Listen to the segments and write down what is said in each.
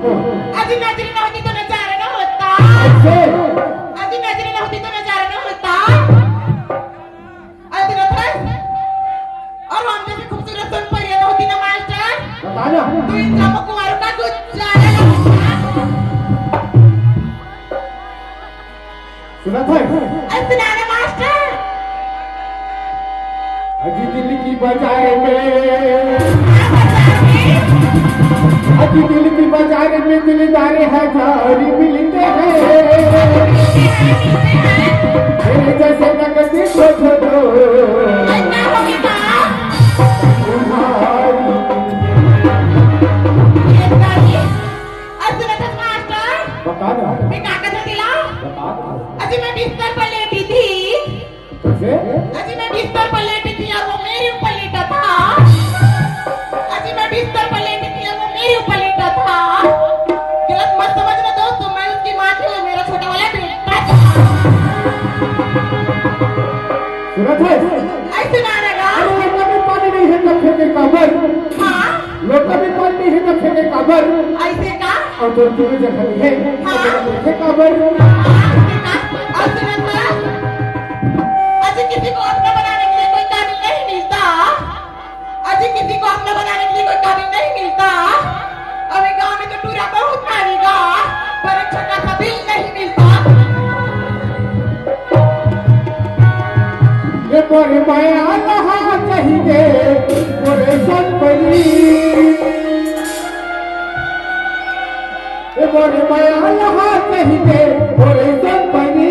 आधी नजरी नव्हती तो नजारा न होता. आधी नजरी नव्हती तो नजारा न होता. आधी नजर और हम जैसे खूबसूरत सुन परिया होती ना मास्टर. तू इनका मुकुवारों का गुजारा सुना था सुना ना मास्टर. अजी दिल की बाजार में अजी दिल की बाजार में दिलदार हजार मिलते हैं मेरे जैसे नगद को दो बिस्तर पर लेटी थी. अजी मैं बिस्तर पर लेटी थी और वो मेरे ऊपर लेटा था. अजी मैं बिस्तर पर लेटी थी और वो मेरे ऊपर लेटा था. गलत मत समझना दोस्तों, मैं उसकी माँ थी और मेरा छोटा वाला बेटा था. सुना था ऐसे ना लगा. लोटा में पानी नहीं है तब फेंके काबर. हाँ लोटा में पानी नहीं है तब फेंके काबर. ऐसे का और जो तुम्हें जखनी है फेंके काबर. अजी किसी को अपना बनाने के लिए कोई काबिल नहीं मिलता. अजी किसी को अपना बनाने के लिए कोई काबिल नहीं मिलता. अभी गांव में तो टूरा बहुत मारेगा पर एक छोटा सा दिल नहीं मिलता. ये मोरे माया लहा चाहिए मोरे सन परी. ये मोरे माया लहा चाहिए मोरे सन परी.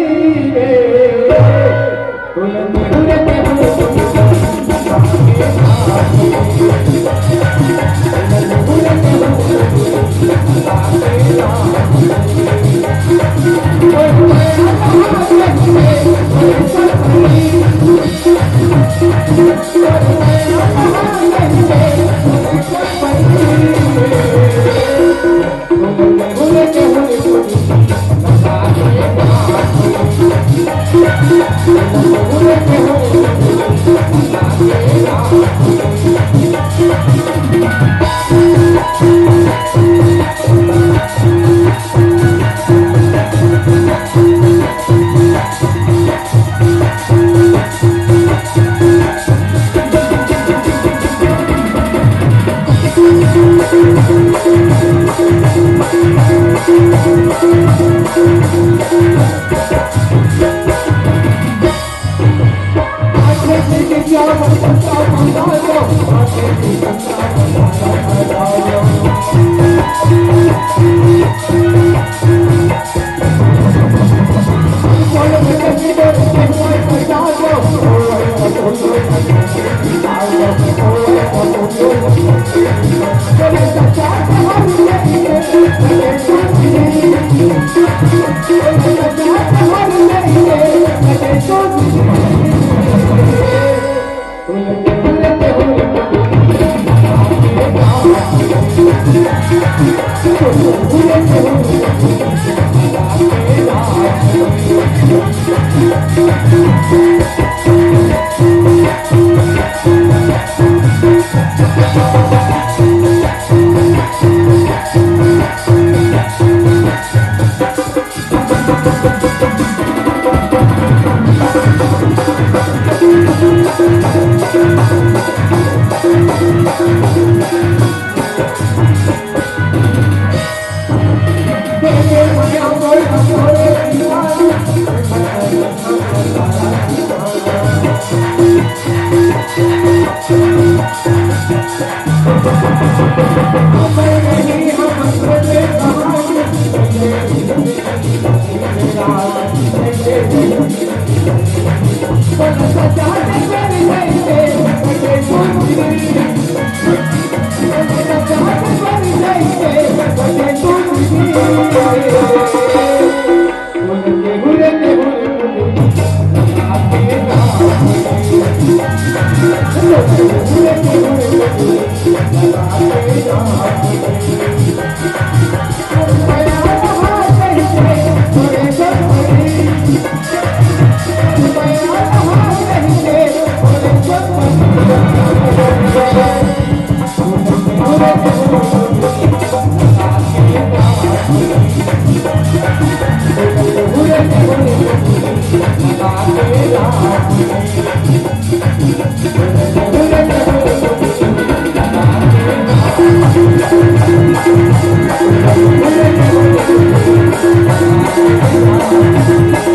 है